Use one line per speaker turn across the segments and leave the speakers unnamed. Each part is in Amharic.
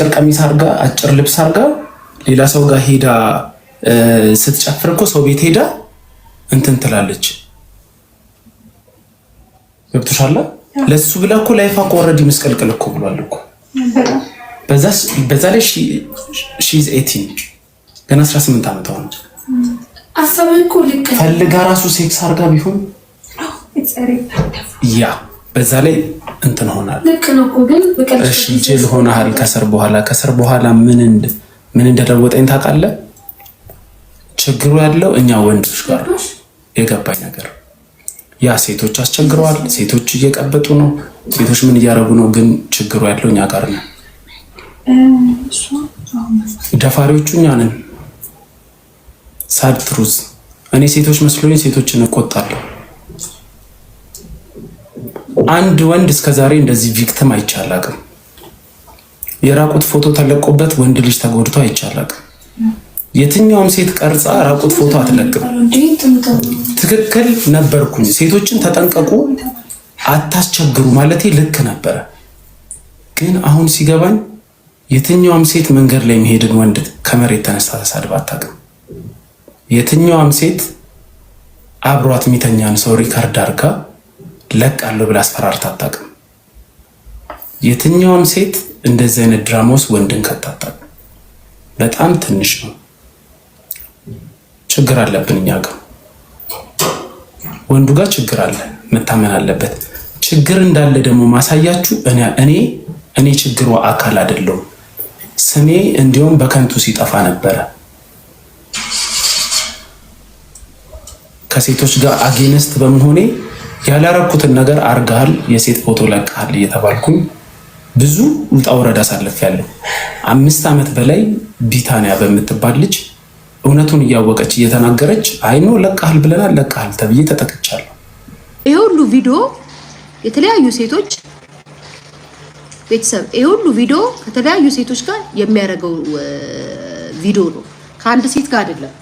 አጭር ቀሚስ አርጋ አጭር ልብስ አርጋ ሌላ ሰው ጋር ሄዳ ስትጨፍር እኮ ሰው ቤት ሄዳ እንትን ትላለች። ገብቶሻል? ለሱ ብላ እኮ ላይፋ እኮ ኦልሬዲ መስቀልቅል እኮ ብሏል እኮ። በዛ ላይ ሺዝ 18 ገና 18 ዓመቷ ነው።
አሰበኩ ልክ
ፈልጋ ራሱ ሴክስ አርጋ ቢሆን ያ በዛ ላይ እንትን ሆናል።
ልክ ነው እኮ ግን
እሺ ጀል ሆናል። ከሰር በኋላ ምን እንደደወጠኝ ታውቃለህ? ችግሩ ያለው እኛ ወንዶች ጋር ነው የገባኝ ነገር። ያ ሴቶች አስቸግረዋል። ሴቶች እየቀበጡ ነው። ሴቶች ምን እያደረጉ ነው? ግን ችግሩ ያለው እኛ ጋር ነው። ደፋሪዎቹ እኛ ነን። ሳድ ትሩዝ እኔ ሴቶች መስሎኝ ሴቶችን እቆጣለሁ። አንድ ወንድ እስከዛሬ እንደዚህ ቪክቲም አይቻላቅም። የራቁት ፎቶ ተለቆበት ወንድ ልጅ ተጎድቶ አይቻላቅም። የትኛውም ሴት ቀርጻ ራቁት ፎቶ አትለቅም። ትክክል ነበርኩኝ። ሴቶችን ተጠንቀቁ፣ አታስቸግሩ ማለቴ ልክ ነበረ። ግን አሁን ሲገባኝ የትኛውም ሴት መንገድ ላይ የሚሄድን ወንድ ከመሬት ተነስታ ተሳድባ አታውቅም። የትኛውም ሴት አብሯት የሚተኛን ሰው ሪካርድ አድርጋ ለቃለሁ ብላ አስፈራርታ አታውቅም። የትኛውም ሴት እንደዚህ አይነት ድራማ ውስጥ ወንድን ከታጣቅ በጣም ትንሽ ነው። ችግር አለብን እኛ ጋር፣ ወንዱ ጋር ችግር አለ፣ መታመን አለበት። ችግር እንዳለ ደግሞ ማሳያችሁ እኔ ችግሩ አካል አይደለሁም። ስሜ እንዲሁም በከንቱ ሲጠፋ ነበረ። ከሴቶች ጋር አጌነስት በመሆኔ ያላረኩትን ነገር አርጋል፣ የሴት ፎቶ ለቃል እየተባልኩኝ ብዙ ውጣ ውረድ አሳልፌያለሁ። 5 ዓመት በላይ ቢታንያ በምትባል ልጅ እውነቱን እያወቀች እየተናገረች አይኖ ለቃል ብለናል ለቃል ተብዬ ተጠቅቻለሁ።
ይሄ ሁሉ ቪዲዮ የተለያዩ ሴቶች ቤተሰብ ይሄ ሁሉ ቪዲዮ ከተለያዩ ሴቶች ጋር የሚያደርገው ቪዲዮ ነው። ከአንድ ሴት ጋር አይደለም፣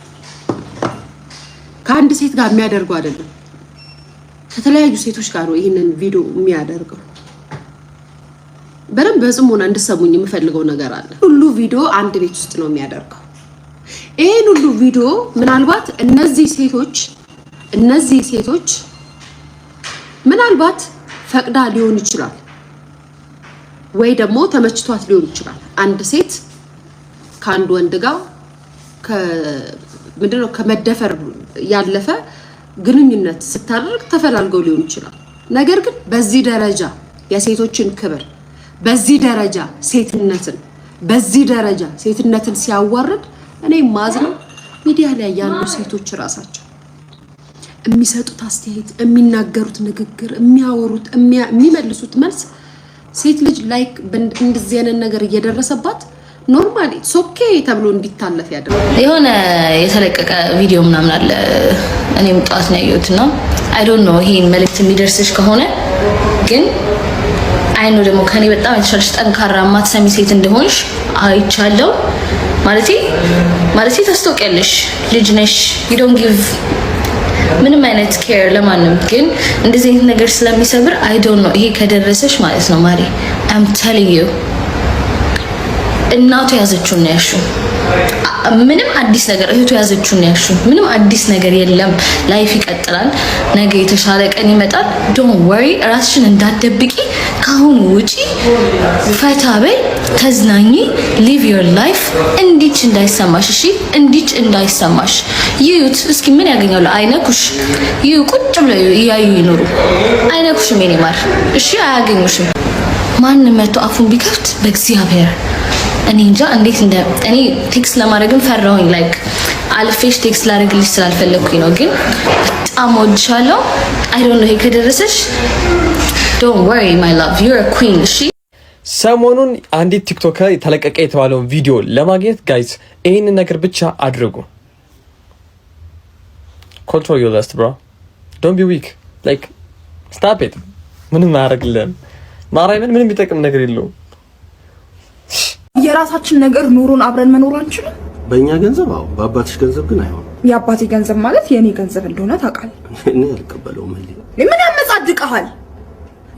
ከአንድ ሴት ጋር የሚያደርገው አይደለም። ከተለያዩ ሴቶች ጋር ነው ይሄንን ቪዲዮ የሚያደርገው። በደንብ በጽሞና እንድሰሙኝ የምፈልገው ነገር አለ። ሁሉ ቪዲዮ አንድ ቤት ውስጥ ነው የሚያደርገው። ይሄን ሁሉ ቪዲዮ ምናልባት እነዚህ ሴቶች ምናልባት ፈቅዳ ሊሆን ይችላል ወይ ደግሞ ተመችቷት ሊሆን ይችላል። አንድ ሴት ከአንድ ወንድ ጋር ምንድነው ከመደፈር ያለፈ ግንኙነት ስታደርግ ተፈላልገው ሊሆን ይችላል። ነገር ግን በዚህ ደረጃ የሴቶችን ክብር፣ በዚህ ደረጃ ሴትነትን ሲያዋርድ እኔ ማዝነው ሚዲያ ላይ ያሉ ሴቶች ራሳቸው የሚሰጡት አስተያየት፣ የሚናገሩት ንግግር፣ የሚያወሩት፣ የሚመልሱት መልስ ሴት ልጅ ላይክ እንደዚህ አይነት ነገር እየደረሰባት ኖርማሊ ሶኬ ተብሎ እንዲታለፍ ያደርጋል።
የሆነ የተለቀቀ ቪዲዮ ምናምን አለ እኔም ጣት ነው ያየሁትና አይ ዶንት ኖ ይሄን መልእክት የሚደርስሽ ከሆነ ግን አይኑ ደግሞ ከኔ በጣም የተሻለሽ ጠንካራ ማትሰሚ ሴት እንደሆንሽ አይቻለው። ማለቴ ታስታውቂያለሽ፣ ልጅ ነሽ፣ you don't give ምንም አይነት ኬር ለማንም። ግን እንደዚህ አይነት ነገር ስለሚሰብር አይ ዶንት ኖ ይሄ ከደረሰሽ ማለት ነው ማሪ I'm telling you እናቱ ያዘችውን ነው ያልሽው። ምንም አዲስ ነገር እህቱ ያዘችውን ነው ያልሽው። ምንም አዲስ ነገር የለም። ላይፍ ይቀጥላል። ነገ የተሻለ ቀን ይመጣል። ዶንት ወሪ። ራስሽን እንዳትደብቂ። ካሁን ውጪ፣ ፈታ በይ፣ ተዝናኚ፣ ሊቭ ዮር ላይፍ። እንዲች እንዳይሰማሽ፣ እሺ? እንዲች እንዳይሰማሽ። ይዩት እስኪ ምን ያገኛሉ? አይነኩሽ። ይዩ ቁጭ ብለው እያዩ ይኖሩ። አይነኩሽም የኔ ማር፣ እሺ? አያገኙሽም። ማንም መጥቶ አፉን ቢከፍት በእግዚአብሔር እኔ እንጃ እንዴት እኔ ቴክስት ለማድረግም ፈራሁኝ። ላይክ አልፌሽ ቴክስት ላደርግልሽ ስላልፈለኩኝ ነው። ግን በጣም ወድሻለሁ። አይ ዶንት ኖ ይሄ ከደረሰሽ ዶንት ወሪ ማይ ላቭ ዩ አር ኩዊን። እሺ
ሰሞኑን አንዲት ቲክቶከር ተለቀቀ የተባለውን ቪዲዮ ለማግኘት ጋይስ ይሄንን ነገር ብቻ አድርጉ። ኮንትሮል ዩር ለስት ብሮ ዶንት ቢ ዊክ ላይክ ስታፕ ኢት። ምንም አያደርግልህም። ማርያምን ምንም የሚጠቅም ነገር የለውም።
የራሳችን ነገር ኑሮን አብረን መኖር አንችልም።
በእኛ ገንዘብ አዎ፣ በአባትሽ ገንዘብ ግን አይሆንም።
የአባቴ ገንዘብ ማለት የኔ ገንዘብ እንደሆነ ታውቃለህ።
እኔ አልቀበለውም።
ምን ያመጻድቅሃል?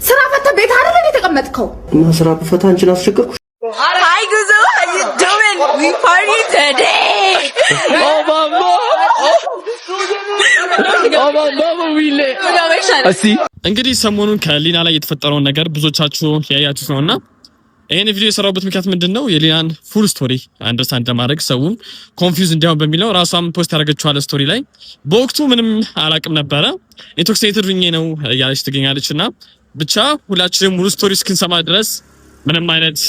ስራ ፈተህ ቤት አይደል የተቀመጥከው?
እና ስራ ብፈታ አንቺን አስቸገርኩሽ?
Hi Guzo, how you doing? We party today.
Oh my mama, we lit. እንግዲህ ሰሞኑን ከሊና ላይ የተፈጠረውን ነገር ብዙዎቻችሁ ያያችሁት ነውና ይሄን ቪዲዮ የሰራሁበት ምክንያት ምንድነው የሊናን ፉል ስቶሪ አንደርስታንድ ለማድረግ ሰውም ኮንፊውዝ እንዲያው በሚለው ራሷም ፖስት ያደረገችው ስቶሪ ላይ በወቅቱ ምንም አላቅም ነበረ ኢንቶክሲኬትድ ሆኜ ነው ያለች ትገኛለችና ብቻ ሁላችንም ሙሉ ስቶሪ እስክንሰማ ድረስ ምንም አይነት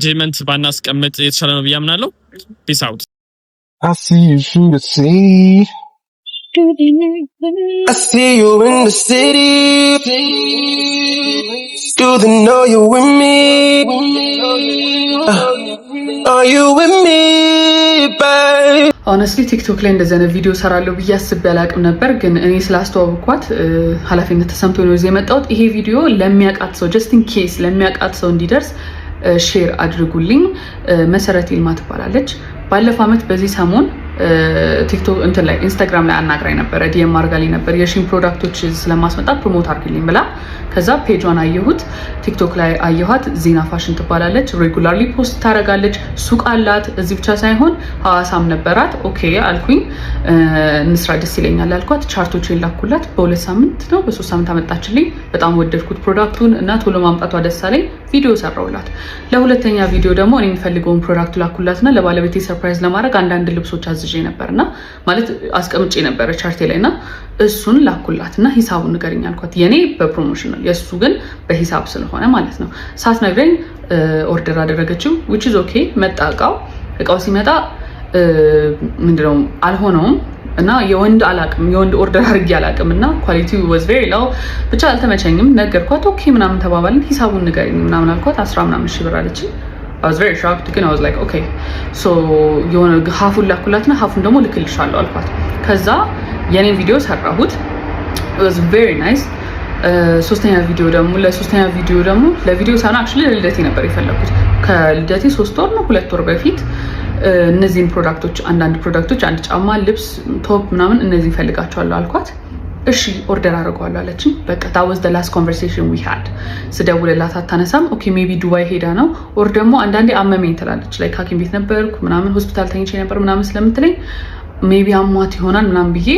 ጄመንት ባናስቀምጥ የተሻለ ነው ብያምናለሁ። ፒስ አውት።
I see you shoot a sea. I see you in the city. Do they know you with me? Are you with me, babe?
ሆነስትሊ ቲክቶክ ላይ እንደዚህ አይነት ቪዲዮ ሰራለሁ ብዬ አስቤ አላቅም ነበር፣ ግን እኔ ስላስተዋወቅኳት ኃላፊነት ተሰምቶኝ ነው እዚህ የመጣሁት። ይሄ ቪዲዮ ለሚያውቃት ሰው ጀስት ኢን ኬስ ለሚያውቃት ሰው እንዲደርስ ሼር አድርጉልኝ። መሰረት ይልማ ትባላለች። ባለፈው አመት በዚህ ሰሞን ቲክቶክ እንትን ላይ ኢንስታግራም ላይ አናግራኝ ነበር፣ ዲኤም አርጋልኝ ነበር የሺን ፕሮዳክቶች ስለማስመጣ ፕሮሞት አድርግልኝ ብላ። ከዛ ፔጇን አየሁት፣ ቲክቶክ ላይ አየኋት። ዜና ፋሽን ትባላለች። ሬጉላርሊ ፖስት ታደርጋለች። ሱቅ አላት። እዚህ ብቻ ሳይሆን ሐዋሳም ነበራት። ኦኬ አልኩኝ፣ እንስራ ደስ ይለኛል አልኳት። ቻርቶችን ላኩላት። በ2 ሳምንት ነው በ3 ሳምንት አመጣችልኝ። በጣም ወደድኩት ፕሮዳክቱን እና ቶሎ ማምጣቷ ደስ አለኝ። ቪዲዮ ሰራውላት። ለሁለተኛ ቪዲዮ ደግሞ እኔ የምፈልገውን ፕሮዳክት ላኩላትና ለባለቤቴ ሰርፕራይዝ ለማድረግ አንዳንድ ልብሶች አዝዤ ነበርና ማለት አስቀምጬ ነበር ቻርቴ ላይና እሱን ላኩላትና ሂሳቡን ንገረኝ አልኳት። የኔ በፕሮሞሽን ነው የሱ ግን በሂሳብ ስለሆነ ማለት ነው። ሳትነግረኝ ኦርደር አደረገችው which is okay። መጣ እቃው ሲመጣ ምንድነው አልሆነውም እና የወንድ ኦርደር አድርጌ አላቅም እና ኳሊቲው was very low ብቻ አልተመቸኝም። ነገርኳት። ኦኬ ምናምን ተባባልን። ሂሳቡን ንገረኝ ምናምን አልኳት። 10 ምናምን ሺህ ብር አለችኝ። I was very shocked ግን I was like okay so የሆነ ሀፉን ላኩላትና ሀፉን ደግሞ ልክልሻለሁ አልኳት። ከዛ የኔን ቪዲዮ ሰራሁት። it was very nice። ለሶስተኛ ቪዲዮ ደግሞ ለቪዲዮ ሳይሆን actually ለልደቴ ነበር የፈለኩት። ከልደቴ 3 ወር ነው 2 ወር በፊት እነዚህን ፕሮዳክቶች አንዳንድ ፕሮዳክቶች አንድ ጫማ፣ ልብስ፣ ቶፕ ምናምን እነዚህ ፈልጋቸዋለሁ አልኳት። እሺ ኦርደር አድርገዋለሁ አለችኝ። በቃ that was the last conversation we had። ስደውልላት አታነሳም። ኦኬ ሜቢ ዱባይ ሄዳ ነው ኦር ደግሞ አንዳንዴ አመመኝ ትላለች። ላይክ ሐኪም ቤት ነበርኩ ምናምን ሆስፒታል ተኝቼ ነበር ምናምን ስለምትለኝ ሜቢ አሟት ይሆናል ምናምን ብዬ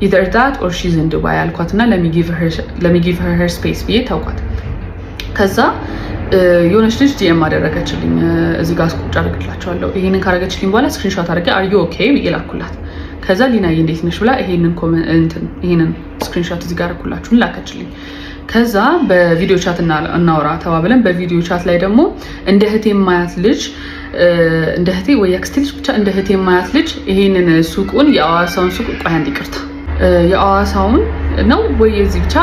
either that or she's in Dubai አልኳትና let me give her space ብዬ ታውቋት። ከዛ የሆነች ልጅ ዲኤም አደረገችልኝ። እዚህ ጋር ቁጭ አድርግላቸዋለሁ። ይሄንን ካረገችልኝ በኋላ ስክሪንሾት አድርጌ are you okay ብዬ ላኩላት። ከዛ ሊናዬ እንዴት ነሽ ብላ ይሄንን ስክሪንሾት እዚህ ጋር አድርጉላችሁን ላከችልኝ። ከዛ በቪዲዮ ቻት እናወራ ተባብለን በቪዲዮ ቻት ላይ ደግሞ እንደ እህቴ ማያት ልጅ እንደ እህቴ ወይ ያክስቴ ልጅ ብቻ እንደ እህቴ ማያት ልጅ ይሄንን ሱቁን የአዋሳውን ሱቅ ቆይ አንድ ይቅርታ የአዋሳውን ነው ወይ የዚህ ብቻ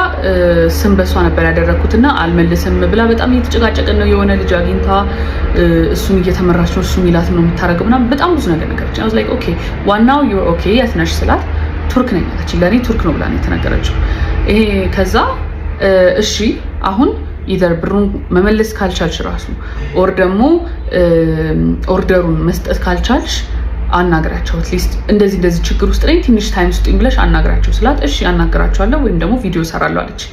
ስም በሷ ነበር ያደረኩትና አልመልስም ብላ በጣም እየተጨቃጨቀን ነው። የሆነ ልጅ አግኝታ እሱን እየተመራች ነው እሱ ሚላት ነው የምታረገው ምናምን በጣም ብዙ ነገር ነገረች። I was like okay ዋናው you're okay የት ነሽ ስላት ቱርክ ነኝ አለች። ለኔ ቱርክ ነው ብላ ነው የተናገረችው። ይሄ ከዛ እሺ አሁን ኢዘር ብሩን መመለስ ካልቻልሽ ራሱ ኦር ደግሞ ኦርደሩን መስጠት ካልቻልሽ አናግራቸው አትሊስት እንደዚህ ችግር ውስጥ ላይ ትንሽ ታይም ስጡኝ ብለሽ አናግራቸው ስላት እሺ አናግራቸዋለሁ ወይም ደግሞ ቪዲዮ ሰራለሁ አለች።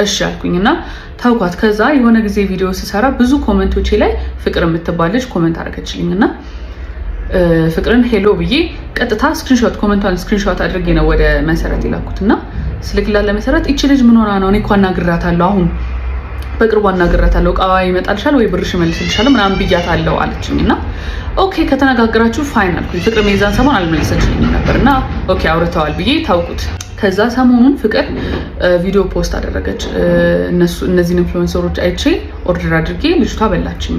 እሺ አልኩኝና ታውቋት። ከዛ የሆነ ጊዜ ቪዲዮ ስሰራ ብዙ ኮሜንቶቼ ላይ ፍቅር የምትባለች ኮሜንት አደረገችልኝና ፍቅርን ሄሎ ብዬ ቀጥታ ኮሜንቷን ስክሪንሾት አድርጌ ነው ወደ መሰረት ይላኩትና ስልክላ ለመሰረት እቺ ልጅ ምን ሆና ነው እኔ እኮ አናግራታለሁ አሁን በቅርቡ አናግራታለሁ እቃዋ ይመጣልሻል ወይ ብርሽ መልስልሻለሁ ምናምን ብያታለሁ አለችኝና ኦኬ ከተነጋገራችሁ ፋይን አልኩኝ። ፍቅር ሜዛን ሰሞን አልመለሰችልኝም ነበርና ኦኬ አውርተዋል ብዬ ታውቁት። ከዛ ሰሞኑን ፍቅር ቪዲዮ ፖስት አደረገች። እነዚህን ኢንፍሉዌንሰሮች አይቼ ኦርደር አድርጌ ልጅቷ በላችኝ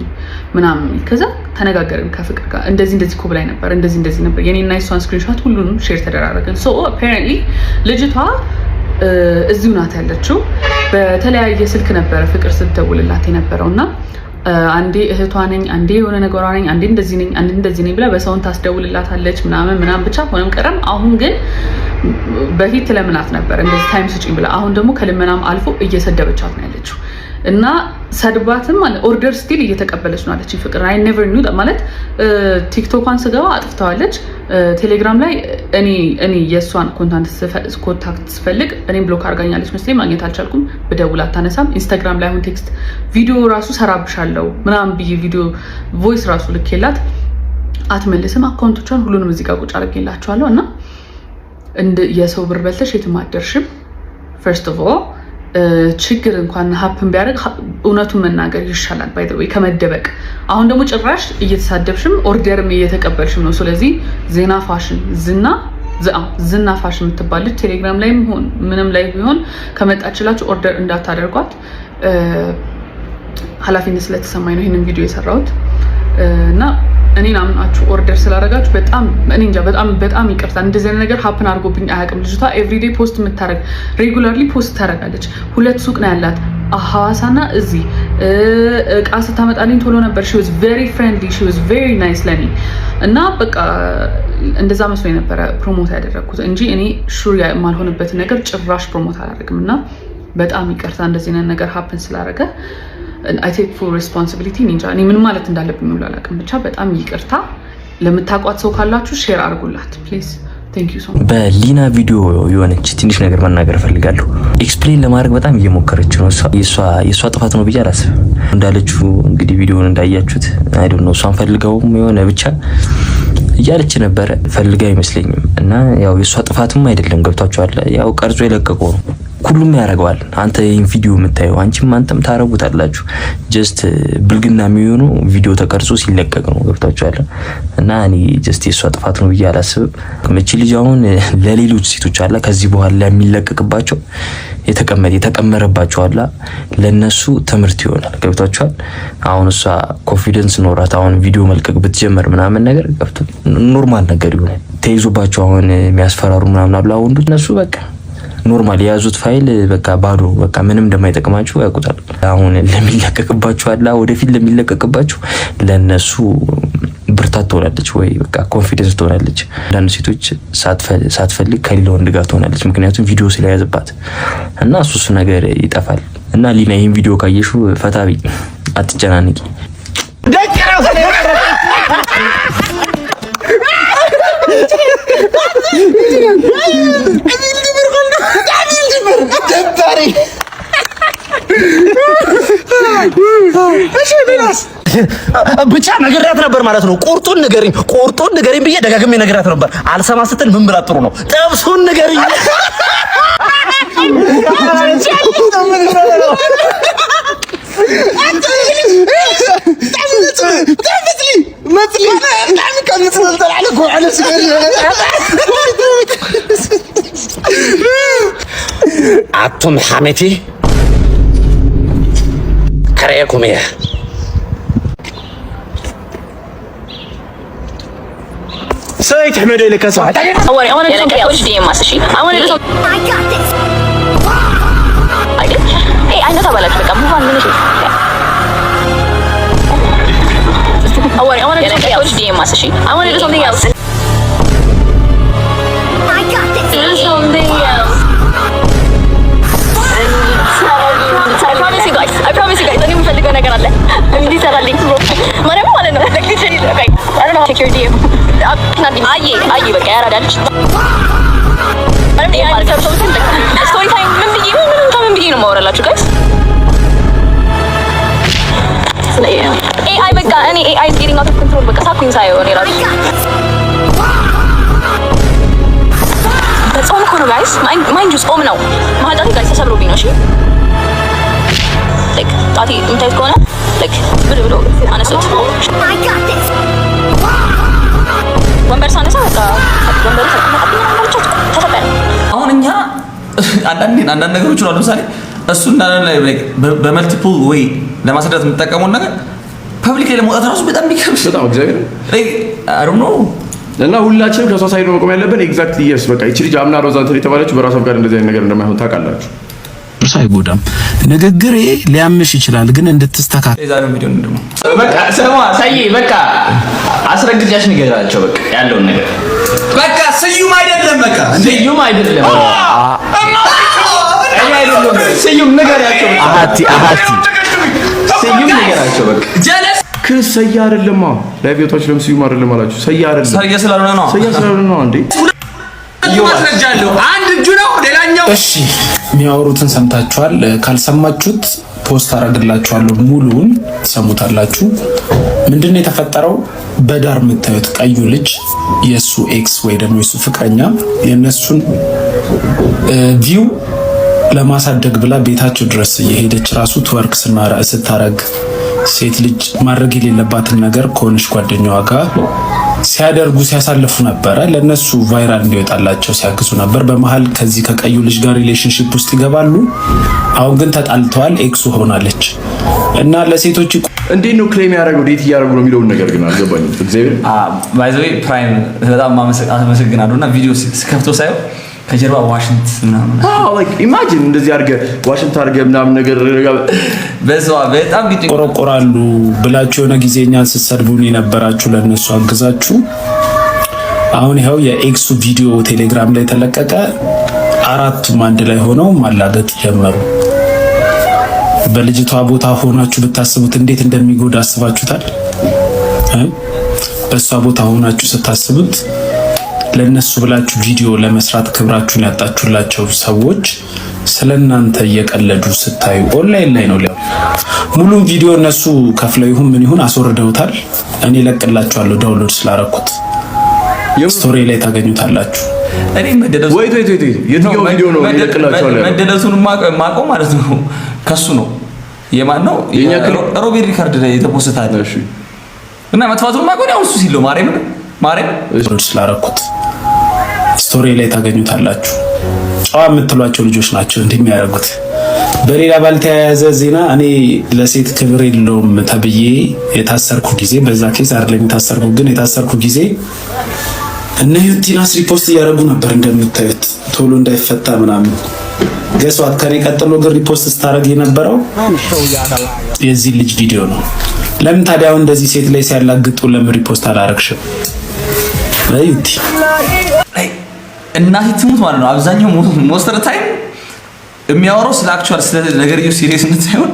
ምናምን። ከዛ ተነጋገርን ከፍቅር ጋር እንደዚህ እኮ ብላኝ ነበር እንደዚህ ነበር የኔና የሷን ስክሪንሾት ሁሉንም ሼር ተደራረግን። ሶ አፓረንትሊ ልጅቷ እዚሁ ናት ያለችው። በተለያየ ስልክ ነበረ ፍቅር ስትደውልላት የነበረውና አንዴ እህቷ ነኝ አንዴ የሆነ ነገሯ ነኝ አንዴ እንደዚህ ነኝ ብላ በሰውን ታስደውልላታለች ምናምን ብቻ ሆነም ቀረም። አሁን ግን በፊት ለምናት ነበር እንደዚህ ታይም ስጪኝ ብላ፣ አሁን ደግሞ ከልመናም አልፎ እየሰደበቻት ነው ያለችው እና ሰድባትም ማለት ኦርደር ስቲል እየተቀበለች ነው አለች ፍቅር። አይ ኔቨር ኒው ማለት ቲክቶኳን ስገባ አጥፍተዋለች። ቴሌግራም ላይ እኔ የእሷን ኮንታክት ስፈልግ እኔም ብሎክ አድርጋኛለች መስለኝ፣ ማግኘት አልቻልኩም። ብደውል አታነሳም። ኢንስታግራም ላይ አሁን ቴክስት ቪዲዮ ራሱ ሰራብሻለሁ ምናምን ብዬ ቪዲዮ ቮይስ ራሱ ልኬላት አትመልስም። አካውንቶቿን ሁሉንም እዚህ ጋር ቁጭ አድርጌላችኋለሁ። እና የሰው ብር በልተሽ የትም አትደርሽም። ፈርስት ኦፍ ኦል ችግር እንኳን ሀፕን ቢያደርግ እውነቱን መናገር ይሻላል ባይ ዘ ወይ ከመደበቅ። አሁን ደግሞ ጭራሽ እየተሳደብሽም ኦርደርም እየተቀበልሽም ነው። ስለዚህ ዜና ፋሽን ዝና ፋሽን የምትባል ልጅ ቴሌግራም ላይ ሆን ምንም ላይ ቢሆን ከመጣችላችሁ ኦርደር እንዳታደርጓት። ኃላፊነት ስለተሰማኝ ነው ይህንን ቪዲዮ የሰራሁት እና እኔን አምናችሁ ኦርደር ስላደረጋችሁ በጣም እኔ እንጃ በጣም ይቅርታ። እንደዚህ አይነት ነገር ሀፕን አድርጎብኝ አያውቅም። ልጅቷ ኤቭሪዴ ፖስት የምታደርግ ሬጉላርሊ ፖስት ታደርጋለች። 2 ሱቅ ነው ያላት ሐዋሳና እዚህ እቃ ስታመጣልኝ ቶሎ ነበር። ሺ ዋዝ ቬሪ ፍሬንድሊ ሺ ዋዝ ቬሪ ናይስ ለኔ እና በቃ እንደዛ መስሎኝ ነበረ ፕሮሞት ያደረግኩት እንጂ እኔ ሹር የማልሆንበትን ነገር ጭራሽ ፕሮሞት አላደርግም። እና በጣም ይቅርታ እንደዚህ አይነት ነገር ሀፕን ስላደረገ I take full responsibility። እኔ ምን ማለት እንዳለብኝ ሁሉ አላውቅም። ብቻ በጣም ይቅርታ። ለምታውቋት ሰው ካላችሁ ሼር አድርጉላት ፕሊዝ። ቴንክ ዩ ሶ ማች።
በሊና ቪዲዮ የሆነች ትንሽ ነገር መናገር ፈልጋለሁ። ኤክስፕሌን ለማድረግ በጣም እየሞከረች ነው። የሷ ጥፋት ነው ብዬ አላስብም። እንዳለችው እንግዲህ ቪዲዮውን እንዳያችሁት አይ ዶንት ኖ እሷን ፈልገውም የሆነ ብቻ እያለች ነበረ ፈልጋ አይመስለኝም። እና ያው የሷ ጥፋትም አይደለም ገብቷችኋል። ያው ቀርጾ የለቀቀው ነው ሁሉም ያደርገዋል። አንተ ይሄን ቪዲዮ የምታየው አንተም ታረጉታላችሁ። ጀስት ብልግና የሚሆኑ ቪዲዮ ተቀርጾ ሲለቀቅ ነው ገብታችኋል። እና እኔ ጀስት የሷ ጥፋት ነው ብዬ አላስብም። መቼ ልጅ አሁን ለሌሎች ሴቶች አላ ከዚህ በኋላ የሚለቀቅባቸው የተቀመረባቸው አላ ለነሱ ትምህርት ይሆናል ገብታችኋል። አሁን እሷ ኮንፊደንስ ኖራት አሁን ቪዲዮ መልቀቅ ብትጀምር ምናምን ነገር ገብቶ ኖርማል ነገር ይሆናል። ተይዞባቸው አሁን የሚያስፈራሩ ምናምን አሉ ወንዶች እነሱ በቃ ኖርማል የያዙት ፋይል በቃ ባዶ በቃ ምንም እንደማይጠቅማችሁ ያውቁታል። አሁን ለሚለቀቅባችሁ አላ ወደፊት ለሚለቀቅባችሁ ለነሱ ብርታት ትሆናለች ወይ በቃ ኮንፊደንስ ትሆናለች። አንዳንድ ሴቶች ሳትፈልግ ከሌላ ወንድ ጋር ትሆናለች ምክንያቱም ቪዲዮ ስለያዘባት እና እሱስ ነገር ይጠፋል። እና ሊና ይሄን ቪዲዮ ካየሹ ፈታቢ አትጨናነቂ።
ብቻ ነግሬያት ነበር ማለት ነው። ቁርጡን ንገሪኝ ብዬ ደጋግሜ ነግሬያት ነበር። አልሰማ ስትል ምን ብላ ጥሩ ነው ጥብሱን ንገሪኝ። አቶም ሐሜቲ ከረየኩም ያ ሰይት ሕመደ ለካ ሰዓት
I want to get which DM ማስሺ I want to do I got this hey I know ታባላችሁ በቃ ሙፋን ምን እሺ I want to get which DM ማስሺ I want to do something else I got this do something else I promise you guys እኔ የምፈልገው ነገር አለ እንዲህ ሰራልኝ ማለት ነው technically okay I don't know check your DM አይ በቃ ያራዳልሽ ስቶሪ ታይም ምን ብዬ ነው ማወራላችሁ ጋይስ AI በቃ እኔ AI is getting out of control በቃ ሳኩኝ ሳይሆን እኔ ራሱ በጾም እኮ ነው ጋይስ ማይንድ ዩ ጾም ነው ማለቴ ጋይስ ተሰብሮብኝ ነው እሺ like ጣቴ የምታዩት ከሆነ like ብሎ አነሱት ወንበር ሳነሳ በቃ ወንበር ተሰበረ።
አሁን እኛ አንዳንድ ነገሮች ነው ለምሳሌ እሱ እንዳለ በመልቲፕል ወይ ለማስረዳት የምትጠቀመው ነገር ፐብሊክ ላይ ለመውጣት ራሱ በጣም ቢከብድ
በጣም እግዚአብሔር
I don't know
እና ሁላችንም ከሷ ሳይድ መቆም ያለብን ኤግዛክትሊ yes በቃ እቺ ልጅ አምና ሮዛ እንትን የተባለችው በራሷ ጋር እንደዚህ አይነት ነገር እንደማይሆን ታውቃላችሁ።
ሳይጎዳም ንግግሬ ሊያምሽ ይችላል ግን እንድትስተካከል
የዛሬው ቪዲዮ እንደሞ
በቃ ሰማ ሳይ በቃ አስረግጫሽ ንገራቸው በቃ ያለውን ነገር
በቃ ስዩም አይደለም በቃ
ስዩም አይደለም ስዩም ንገራቸው
አሃቲ
ስዩም ንገራቸው በቃ
ጀለስ
ሰያ አይደለም ላይቭ ለምስዩም አይደለም አላችሁ ሰያ አይደለም
ሰያ ስላልሆነ ነው
እንዴ
ይወስረጃለሁ አንድ እጁ ነው ሌላኛው
እሺ የሚያወሩትን ሰምታችኋል ካልሰማችሁት ፖስት አረግላችኋለሁ ሙሉውን ሰሙታላችሁ ምንድነው የተፈጠረው በዳር የምታዩት ቀዩ ልጅ የሱ ኤክስ ወይ ደግሞ የሱ ፍቅረኛ የነሱን ቪው ለማሳደግ ብላ ቤታቸው ድረስ እየሄደች ራሱ ትወርክ ስታረግ ሴት ልጅ ማድረግ የሌለባትን ነገር ከሆነች ጓደኛዋ ጋር ሲያደርጉ ሲያሳልፉ ነበር ለነሱ ቫይራል እንዲወጣላቸው ሲያግዙ ነበር በመሃል ከዚህ ከቀዩ ልጅ ጋር ሪሌሽንሺፕ ውስጥ ይገባሉ አሁን ግን ተጣልተዋል ኤክሱ ሆናለች እና ለሴቶች
እንዴት ነው ክሌም ያደረገው ዴት ያደረገው ነው የሚለው ነገር ግን አልገባኝም እግዚአብሔር
ባይ ዘ ዌይ ፕራይም በጣም አመሰግናለሁና ቪዲዮ ስከፍቶ ሳይው ከጀርባ ዋሽንት ምናምን
like imagine እንደዚህ አድርገ ዋሽንት አድርገ ምናምን ነገር
በዛው በጣም
ይቆረቆራሉ ብላችሁ የሆነ ጊዜኛን ስትሰድቡን የነበራችሁ ለነሱ አግዛችሁ አሁን ይሄው የኤክሱ ቪዲዮ ቴሌግራም ላይ ተለቀቀ አራቱም አንድ ላይ ሆነው ማላገጥ ጀመሩ በልጅቷ ቦታ ሆናችሁ ብታስቡት እንዴት እንደሚጎዳ አስባችሁታል በሷ ቦታ ሆናችሁ ስታስቡት ለነሱ ብላችሁ ቪዲዮ ለመስራት ክብራችሁን ያጣችሁላቸው ሰዎች ስለናንተ እየቀለዱ ስታዩ ኦንላይን ላይ ነው ሙሉን ቪዲዮ እነሱ ከፍለው ይሁን ምን ይሁን አስወርደውታል እኔ ለቅላችኋለሁ ዳውንሎድ ስላረኩት ስቶሪ ላይ ታገኙታላችሁ
እኔ መደለሱ
ወይ የትኛው ቪዲዮ ነው ለቅላችኋለሁ
መደለሱን ማቆ ማለት ነው ከሱ ነው የማን ነው ሮቤል ሪካርድ ላይ የተፖስታል እሺ እና መጥፋቱን ማቆ ነው እሱ ሲለው ማርያም
ስላረኩት ስቶሪ ላይ ታገኙታላችሁ ጫዋ የምትሏቸው ልጆች ናቸው እንደሚያደርጉት በሌላ ባልተያያዘ ዜና እኔ ለሴት ክብር የለውም ተብዬ የታሰርኩ ጊዜ በዛ ኬስ አይደለም የታሰርኩ ግን የታሰርኩ ጊዜ እነ ዩቲናስ ሪፖስት እያደረጉ ነበር እንደምታዩት ቶሎ እንዳይፈታ ምናምን ገሷት ከኔ ቀጥሎ ግን ሪፖስት ስታደርግ የነበረው የዚህ ልጅ ቪዲዮ ነው ለምን ታዲያ እንደዚህ ሴት ላይ ሲያላግጡ ለምን ሪፖስት አላረግሽም ለዩቲ
እናት ትሙት ማለት ነው አብዛኛው ሞስተር ታይም የሚያወራው ስለ አክቹዋል ስለ ነገርየው ሲሪየስነት ሳይሆን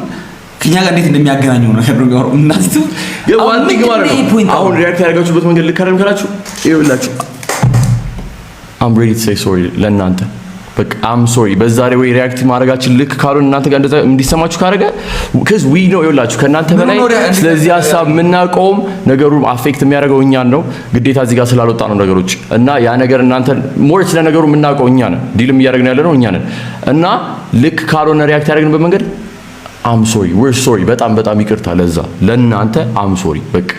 ከኛ ጋር እንዴት እንደሚያገናኘው ነው የሚያወራው እናት ትሙት
ገዋን ማለት ነው አሁን ሪአክት ያደርጋችሁበት መንገድ ልካረም ካላችሁ ይኸውላችሁ I'm ready to say sorry ለእናንተ በቃ I'm sorry በዛሬ ወይ ሪአክት ማድረጋችን ልክ ካሉን እናንተ ጋር እንደዛ እንዲሰማችሁ ካረገ because we know ይኸውላችሁ ከእናንተ በላይ ስለዚህ ሐሳብ ምናቆም ነገሩ አፌክት የሚያደርገው እኛን ነው ግዴታ እዚህ ጋር ስላልወጣ ነው ነገሮች እና ያ ነገር እናንተ ሞር ስለ ነገሩ ምናቆም እኛ ነን ዲልም እያደረግን ያለ ነው እኛ ነን እና ልክ ካሉን ሪአክት ያደረግንበት መንገድ I'm sorry we're sorry በጣም ይቅርታ ለዛ ለእናንተ I'm sorry በቃ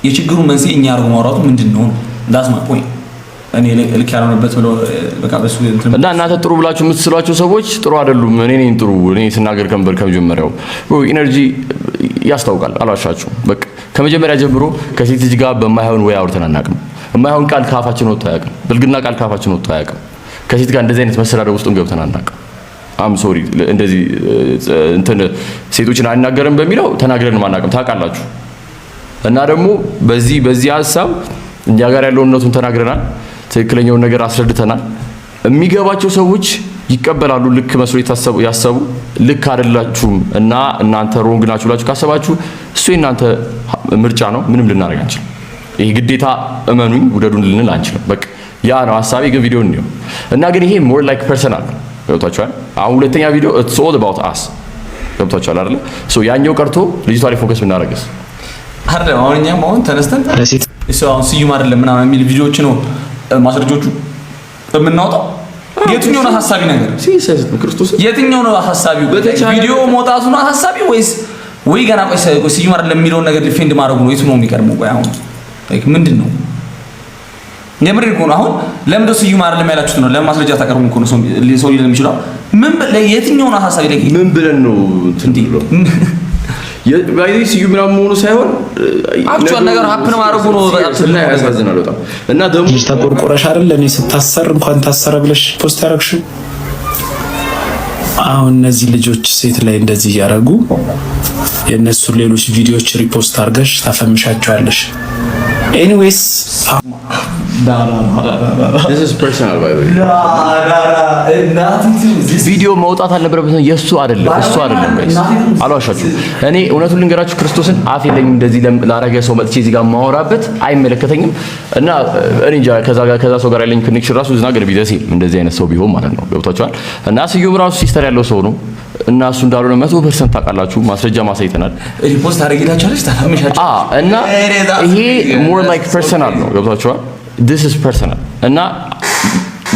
የችግሩ መንስኤ እኛ አርጎ ማውራቱ ምንድነው that's my point እኔ ልክ ያልሆነበት ብሎ በቃ በሱ
እና እናንተ ጥሩ ብላችሁ የምትስሏቸው ሰዎች ጥሩ አይደሉም እኔ ነኝ ጥሩ እኔ ስናገር ከመጀመሪያው ኢነርጂ ያስታውቃል አላሻችሁ በቃ ከመጀመሪያ ጀምሮ ከሴት ልጅ ጋር በማይሆን ወይ አውርተን አናውቅም የማይሆን ቃል ካፋችን ወጥቶ አያውቅም ብልግና ቃል ካፋችን ወጥቶ አያውቅም ከሴት ጋር እንደዚህ አይነት መሰዳደብ ውስጥም ገብተን አናውቅም I'm sorry እንደዚህ እንትን ሴቶችን አናገርም በሚለው ተናግረን ማናውቅም ታውቃላችሁ እና ደግሞ በዚህ ሐሳብ እኛ ጋር ያለው እውነቱን ተናግረናል ትክክለኛውን ነገር አስረድተናል የሚገባቸው ሰዎች ይቀበላሉ ልክ መስሎ ያሰቡ ልክ አይደላችሁም እና እናንተ ሮንግ ናችሁ ብላችሁ ካሰባችሁ እሱ የእናንተ ምርጫ ነው ምንም ልናደርግ አንችልም ይሄ ግዴታ እመኑኝ ውደዱን ልንል አንችልም በቃ ያ ነው ሐሳቤ ግን ቪዲዮ ነው እና ግን ይሄ more like personal ገብታችኋል አሁን ሁለተኛ ቪዲዮ it's all about us ገብታችኋል አይደል ሶ ያኛው ቀርቶ ልጅቷ ላይ ፎከስ ብናደርግስ
አይደለም አሁን እኛም አሁን ተነስተን እሱ አሁን ስዩም አይደለም ምናምን የሚል ቪዲዮዎች ነው ማስረጃዎቹ የምናወጣው የትኛው ነው ሐሳቢ ነገር
ሲሰስ ክርስቶስ
የትኛው ነው ሐሳቢው ቪዲዮ መውጣቱ ነው ሐሳቢ ወይ ገና ቆይ ስዩም አይደለም የሚለው ነገር ዲፌንድ ማድረጉ ነው የቱ ነው የሚቀርመው ቆይ አሁን ላይክ ምንድነው የምር እኮ ነው አሁን ለምን ደስ ስዩም አይደለም ያላችሁት ነው ለማስረጃ ታቀርቡ እኮ ነው ሰው ሊል የሚችለው ምን የትኛው ነው ሐሳቢ ላይ
ምን ብለን ነው ትንዲሎ የባይዚ ስዩም ምናምን ሆኖ ሳይሆን
አክቹዋል ነገር ሀፕን ማድረጉ ነው
በጣም ያሳዝናል በጣም እና ደግሞ
ተቆርቆረሽ አይደል ለኔ ስታሰር እንኳን ታሰረ ብለሽ ፖስት ያረግሽው አሁን እነዚህ ልጆች ሴት ላይ እንደዚህ ያረጉ የነሱ ሌሎች ቪዲዮዎች ሪፖስት አድርገሽ ታፈምሻቸዋለሽ ኤኒዌይስ
this is personal by the way ቪዲዮ መውጣት አልነበረበትም የሱ አይደለም እሱ አይደለም ጋይስ አልዋሻችሁ እኔ እውነቱን ልንገራችሁ ክርስቶስን አፍ የለኝም እንደዚህ ላረገ ሰው መጥቼ እዚህ ጋር ማወራበት አይመለከተኝም እና እኔ እንጃ ከዛ ሰው ጋር ያለኝ ኮኔክሽን ራሱ ዝና ገር ቢደስ እንደዚህ አይነት ሰው ቢሆን ማለት ነው ገብታችኋል እና ስዩም ራሱ ሲስተር ያለው ሰው ነው እና እሱ እንዳልሆነ 100% ታውቃላችሁ ማስረጃ ማሳይተናል
ሪፖስት አድርጌላችኋለሽ ታፈምሻችሁ
እና ይሄ more like personal ነው ገብታችኋል this is personal እና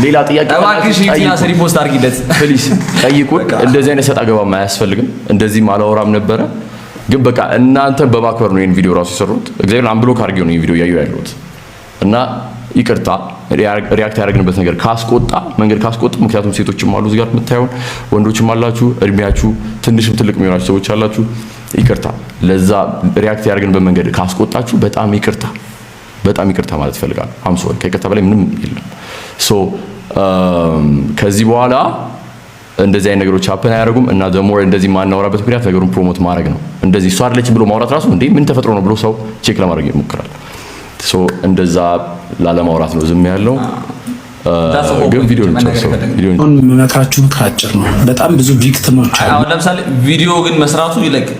ሌላ ጥያቄ
አባክሽ ይቲያስ ሪፖስት አድርጊለት
ፕሊዝ ጠይቁ እንደዚህ አይነት ሰጣ ገባ ማያስፈልግም እንደዚህ ማላወራም ነበረ ግን በቃ እናንተ በማክበር ነው ይሄን ቪዲዮ ራሱ የሰሩት እግዚአብሔር አንብሎክ አድርጌው ነው ይሄን ቪዲዮ ያዩ ያሉት እና ይቅርታ ሪአክት ያደረግንበት ነገር ካስቆጣ መንገድ ካስቆጣ ምክንያቱም ሴቶችም አሉ እዚህ ጋር የምታዩን ወንዶችም አላችሁ እድሜያችሁ ትንሽም ትልቅ የሚሆናችሁ ሰዎች አላችሁ ይቅርታ ለዛ ሪአክት ያደረግንበት መንገድ ካስቆጣችሁ በጣም ይቅርታ ማለት ፈልጋለሁ አም ሶሪ ከይቅርታ በላይ ምንም የለም ሶ ከዚህ በኋላ እንደዚህ አይነት ነገሮች ሀፕን አያደርጉም እና ዘሞር እንደዚህ ማናወራበት ምክንያት ነገሩን ፕሮሞት ማድረግ ነው እንደዚህ እሷ አይደለችም ብሎ ማውራት ራሱ እንዴ ምን ተፈጥሮ ነው ብሎ ሰው ቼክ ለማድረግ ይሞክራል ሶ እንደዛ ላለማውራት ነው ዝም ያለው ግን ቪዲዮ
መመክራችሁ ካጭር ነው በጣም ብዙ ቪክቲሞች አሉ
አሁን ለምሳሌ ቪዲዮ ግን መስራቱ like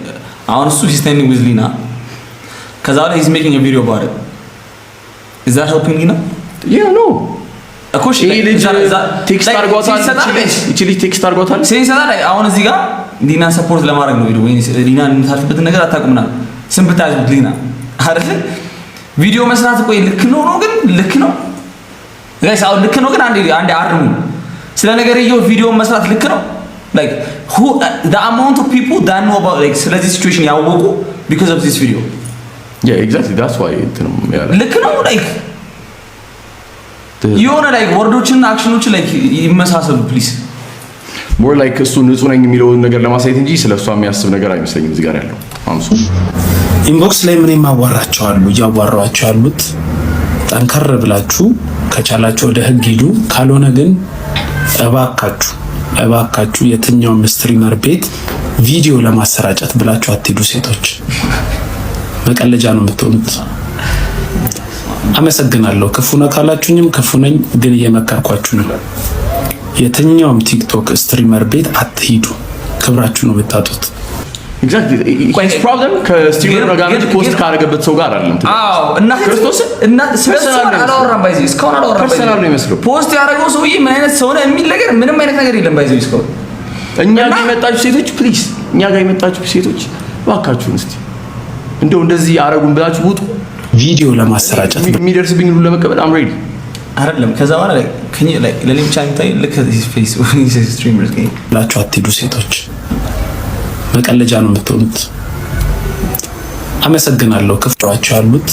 አሁን እሱ standing with Lina ከዛ ላይ he's making a video about it is that helping Lina
yeah no
አኮሽ
ቴክስት አድርጓታል እቺ ልጅ ቴክስት አድርጓታል
ሲንሰላ ላይ አሁን እዚህ ጋር ሊና ሰፖርት ለማድረግ ነው ወይ ሊና እንታልፍበት ነገር አታውቁምና ስም ብታዝቡት ሊና አይደል ቪዲዮ መስራት ቆይ ልክ ነው ግን ልክ ነው ጋይስ አሁን ልክ ነው ግን አንዴ አርሙ ስለ ነገር ይሄው ቪዲዮ መስራት ልክ ነው like who the amount of people that know about like ስለዚህ ሲቹዌሽን ያወቁ because of this video
yeah exactly that's why
ልክ ነው like የሆነ like ወርዶችና አክሽኖች like ይመሳሰሉ ፕሊዝ
more like እሱ ንጹህ ነኝ የሚለውን ነገር ለማሳየት እንጂ ስለሷ የሚያስብ ነገር አይመስለኝም እዚህ ጋር ያለው አምሱ
ኢንቦክስ ላይ ምን ማዋራቸዋሉ ያዋራቸው ያሉት ጠንከር ብላችሁ ከቻላችሁ ወደ ህግ ሂዱ ካልሆነ ግን እባካችሁ የትኛው ስትሪመር ቤት ቪዲዮ ለማሰራጨት ብላችሁ አትሄዱ ሴቶች መቀለጃ ነው የምትሆኑት አመሰግናለሁ ክፉ ነው ካላችሁኝም ክፉ ነኝ ግን እየመከርኳችሁ ነው የትኛውም ቲክቶክ ስትሪመር ቤት አትሄዱ ክብራችሁ ነው የምታጡት
exactly it's problem ከስትሪመር ጋር ፖስት ካደረገበት ሰው ጋር አይደለም
አዎ እና ክርስቶስ እና ስፔሻል አላወራም ባይዚ እስካሁን አላወራም
ፐርሰናል ነው የሚመስለው
ፖስት ያደረገው ሰውዬ ምን አይነት ሰው ነው የሚል ነገር ምንም አይነት ነገር የለም ባይዚ እስካሁን
እኛ ጋር የመጣችሁ ሴቶች ፕሊዝ እኛ ጋር የመጣችሁ ሴቶች እባካችሁን እስቲ እንደው እንደዚህ ያረጉን ብላችሁ ውጡ
ቪዲዮ ለማሰራጨት
የሚደርስብኝ ሁሉ ለመቀበል አም ሬዲ
አይደለም ከዛ በኋላ ለኔ ብቻ የሚታይ ልክ ፌስ ስትሪመርስ ጋር
ብላችሁ አትሄዱ ሴቶች መቀለጃ ነው የምትሆኑት አመሰግናለሁ ክፍቷቸው ያሉት